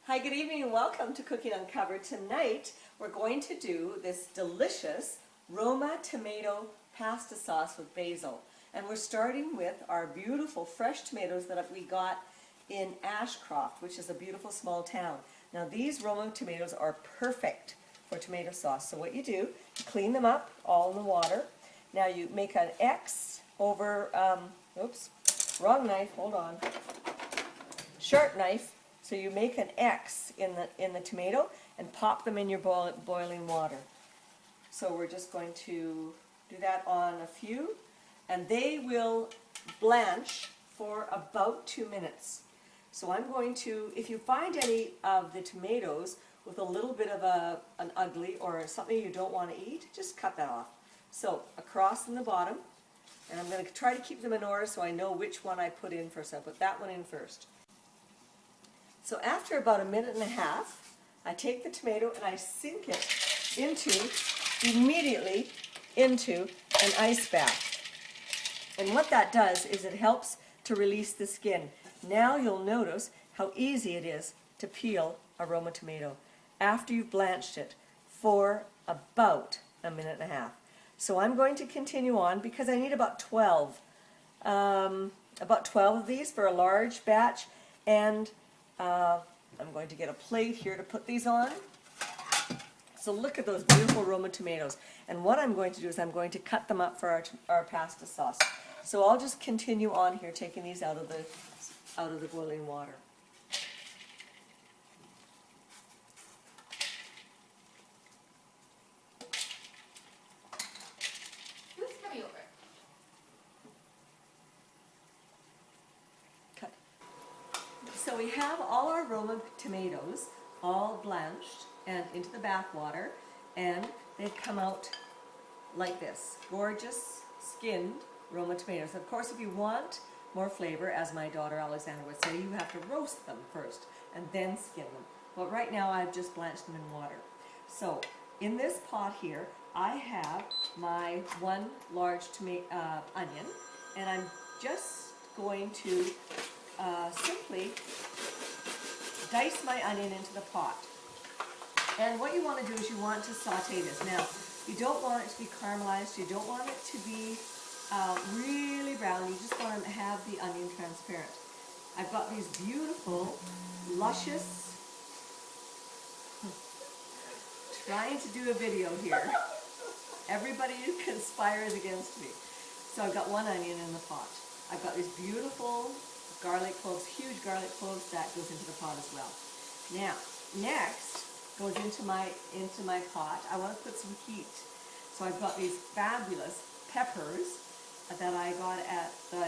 Hi, good evening and welcome to Cooking Uncovered. Tonight we're going to do this delicious Roma tomato pasta sauce with basil. And we're starting with our beautiful fresh tomatoes that we got in Ashcroft, which is a beautiful small town. Now these Roma tomatoes are perfect for tomato sauce. So what you do, you clean them up all in the water. Now you make an X over, oops, wrong knife, hold on, sharp knife. So you make an X in the tomato and pop them in your boiling water. So we're just going to do that on a few, and they will blanch for about 2 minutes. So I'm going to, if you find any of the tomatoes with a little bit of an ugly or something you don't want to eat, just cut that off. So across in the bottom, and I'm going to try to keep them in order so I know which one I put in first. I'll put that one in first. So after about 1.5 minutes, I take the tomato and I sink it immediately into an ice bath. And what that does is it helps to release the skin. Now you'll notice how easy it is to peel a Roma tomato after you've blanched it for about 1.5 minutes. So I'm going to continue on because I need about 12 of these for a large batch, and I'm going to get a plate here to put these on. So look at those beautiful Roma tomatoes. And what I'm going to do is I'm going to cut them up for our pasta sauce. So I'll just continue on here taking these out of the boiling water. Who's coming over? Cut. So we have all our Roma tomatoes all blanched and into the bath water, and they've come out like this. Gorgeous skinned Roma tomatoes. Of course, if you want more flavor, as my daughter Alexandra would say, you have to roast them first and then skin them. But right now I've just blanched them in water. So in this pot here, I have my 1 large onion, and I'm just going to simply dice my onion into the pot. And what you want to do is you want to saute this. Now, you don't want it to be caramelized, you don't want it to be really brown, you just want to have the onion transparent. I've got these beautiful, luscious, trying to do a video here. Everybody conspires against me. So I've got 1 onion in the pot. I've got these beautiful garlic cloves, huge garlic cloves, that goes into the pot as well. Now, next goes into my pot. I want to put some heat. So I've got these fabulous peppers that I got at the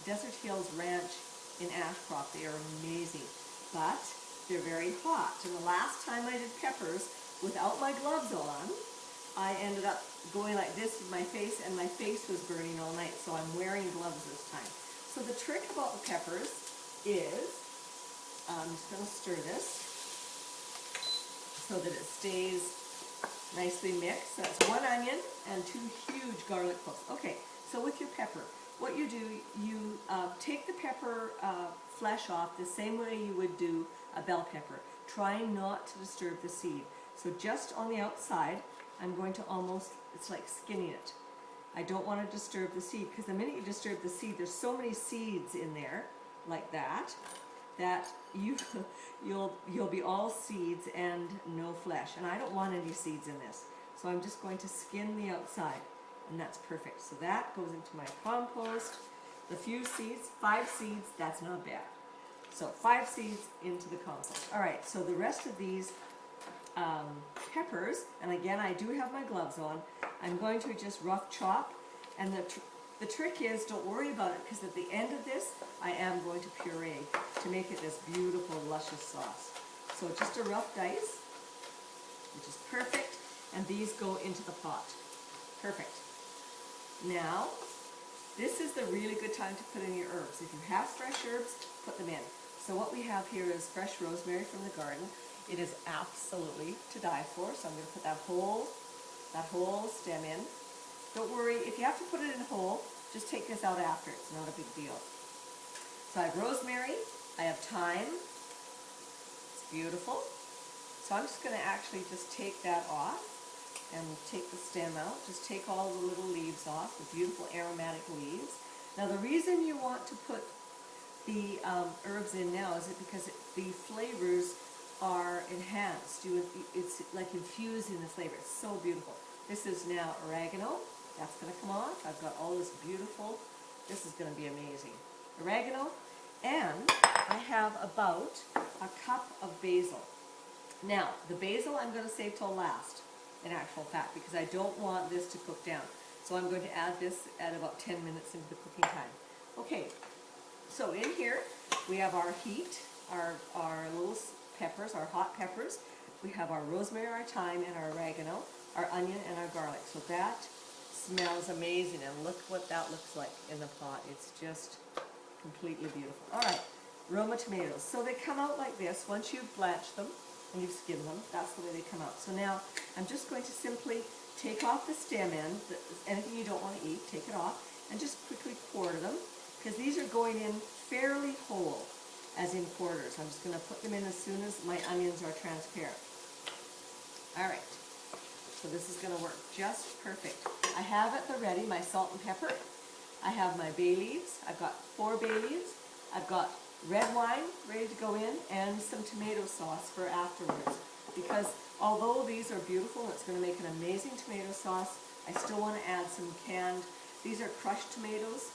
Desert Hills Ranch in Ashcroft. They are amazing, but they're very hot. And the last time I did peppers without my gloves on, I ended up going like this with my face, and my face was burning all night, so I'm wearing gloves this time. So the trick about the peppers is, I'm just going to stir this so that it stays nicely mixed. So that's 1 onion and 2 huge garlic cloves. Okay, so with your pepper, what you do, you take the pepper flesh off the same way you would do a bell pepper, trying not to disturb the seed. So just on the outside, I'm going to almost, it's like skinning it. I don't want to disturb the seed, because the minute you disturb the seed, there's so many seeds in there, like that, that you'll be all seeds and no flesh. And I don't want any seeds in this. So I'm just going to skin the outside, and that's perfect. So that goes into my compost. The few seeds, 5 seeds, that's not bad. So 5 seeds into the compost. All right, so the rest of these peppers, and again I do have my gloves on, I'm going to just rough chop, and the trick is, don't worry about it, because at the end of this I am going to puree to make it this beautiful luscious sauce. So just a rough dice, which is perfect, and these go into the pot. Perfect. Now this is the really good time to put in your herbs. If you have fresh herbs, put them in. So what we have here is fresh rosemary from the garden. It is absolutely to die for, so I'm going to put that whole stem in. Don't worry, if you have to put it in whole, just take this out after, it's not a big deal. So I have rosemary, I have thyme, it's beautiful. So I'm just going to actually just take that off and take the stem out. Just take all the little leaves off, the beautiful aromatic leaves. Now the reason you want to put the herbs in now is because the flavors are enhanced. It's like infused in the flavor. It's so beautiful. This is now oregano. That's going to come off. I've got all this beautiful, this is going to be amazing. Oregano, and I have about a cup of basil. Now, the basil I'm going to save till last, in actual fact, because I don't want this to cook down. So I'm going to add this at about 10 minutes into the cooking time. Okay, so in here we have our heat, our little peppers, our hot peppers. We have our rosemary, our thyme, and our oregano, our onion, and our garlic. So that smells amazing, and look what that looks like in the pot. It's just completely beautiful. All right, Roma tomatoes. So they come out like this. Once you've blanched them and you've skimmed them, that's the way they come out. So now I'm just going to simply take off the stem end, anything you don't want to eat, take it off, and just quickly quarter them, because these are going in fairly whole, as in quarters. I'm just going to put them in as soon as my onions are transparent. All right, so this is going to work just perfect. I have at the ready my salt and pepper. I have my bay leaves. I've got 4 bay leaves. I've got red wine ready to go in, and some tomato sauce for afterwards. Because although these are beautiful and it's going to make an amazing tomato sauce, I still want to add some canned, these are crushed tomatoes,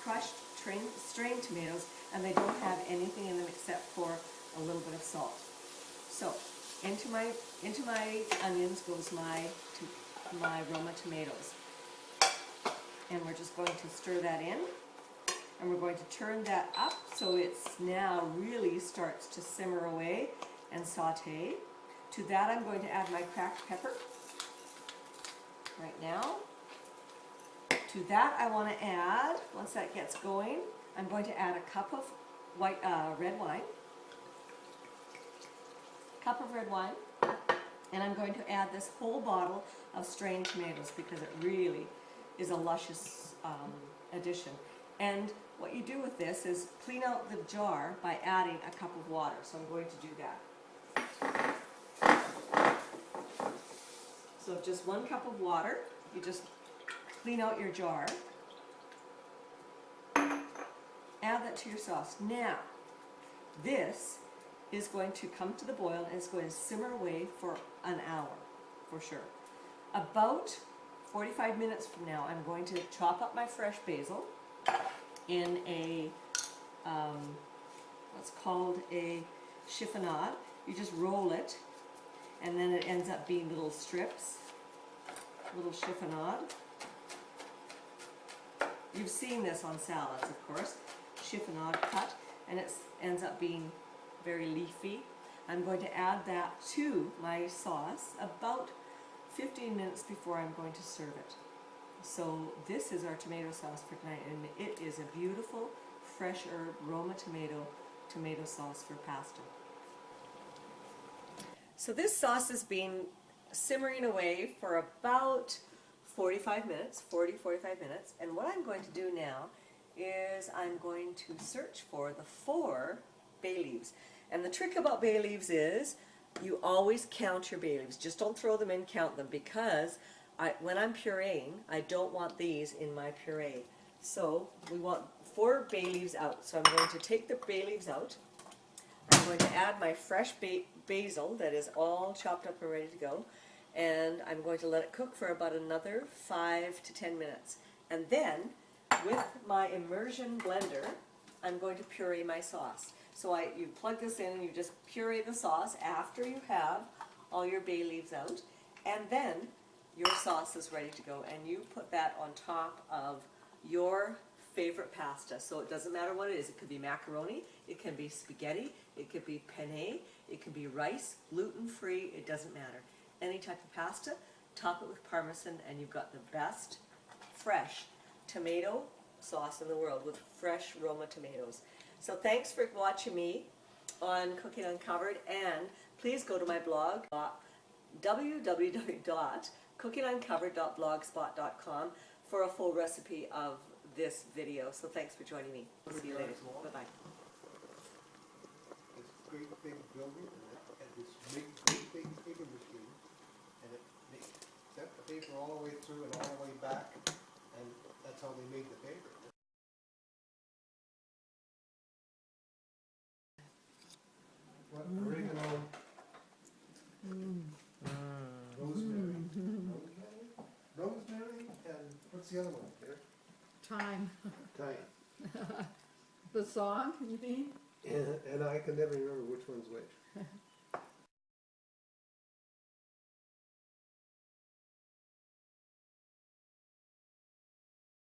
crushed strained tomatoes, and they don't have anything in them except for a little bit of salt. So into my onions goes my Roma tomatoes. And we're just going to stir that in. And we're going to turn that up so it's now really starts to simmer away and saute. To that I'm going to add my cracked pepper right now. To that I want to add, once that gets going, I'm going to add a cup of red wine. Cup of red wine. And I'm going to add this whole bottle of strained tomatoes because it really is a luscious addition. And what you do with this is clean out the jar by adding a cup of water. So I'm going to do that. So just 1 cup of water, you just clean out your jar. Add that to your sauce. Now, this is going to come to the boil and it's going to simmer away for an hour, for sure. About 45 minutes from now, I'm going to chop up my fresh basil in a, what's called a chiffonade. You just roll it, and then it ends up being little strips, little chiffonade. You've seen this on salads, of course, chiffonade cut, and it ends up being very leafy. I'm going to add that to my sauce about 15 minutes before I'm going to serve it. So this is our tomato sauce for tonight, and it is a beautiful fresh herb Roma tomato sauce for pasta. So this sauce has been simmering away for about 45 minutes, 45 minutes, and what I'm going to do now is I'm going to search for the 4 bay leaves. And the trick about bay leaves is you always count your bay leaves. Just don't throw them in, count them, because when I'm pureeing, I don't want these in my puree. So we want 4 bay leaves out. So I'm going to take the bay leaves out. I'm going to add my fresh basil that is all chopped up and ready to go. And I'm going to let it cook for about another 5 to 10 minutes. And then, with my immersion blender, I'm going to puree my sauce. So you plug this in and you just puree the sauce after you have all your bay leaves out. And then your sauce is ready to go, and you put that on top of your favorite pasta. So it doesn't matter what it is. It could be macaroni, it can be spaghetti, it could be penne, it could be rice, gluten-free, it doesn't matter. Any type of pasta, top it with Parmesan, and you've got the best fresh tomato sauce in the world with fresh Roma tomatoes. So thanks for watching me on Cooking Uncovered, and please go to my blog, www.cookinguncovered.blogspot.com, for a full recipe of this video. So thanks for joining me. See you later. Bye-bye. great big building, and it had this big paper machine, and they sent the paper all the way through and all the way back, and that's how they made the paper. What, oregano, rosemary, rosemary, and what's the other one here? Time. Thyme. The song, you mean? And I can never remember which one's which.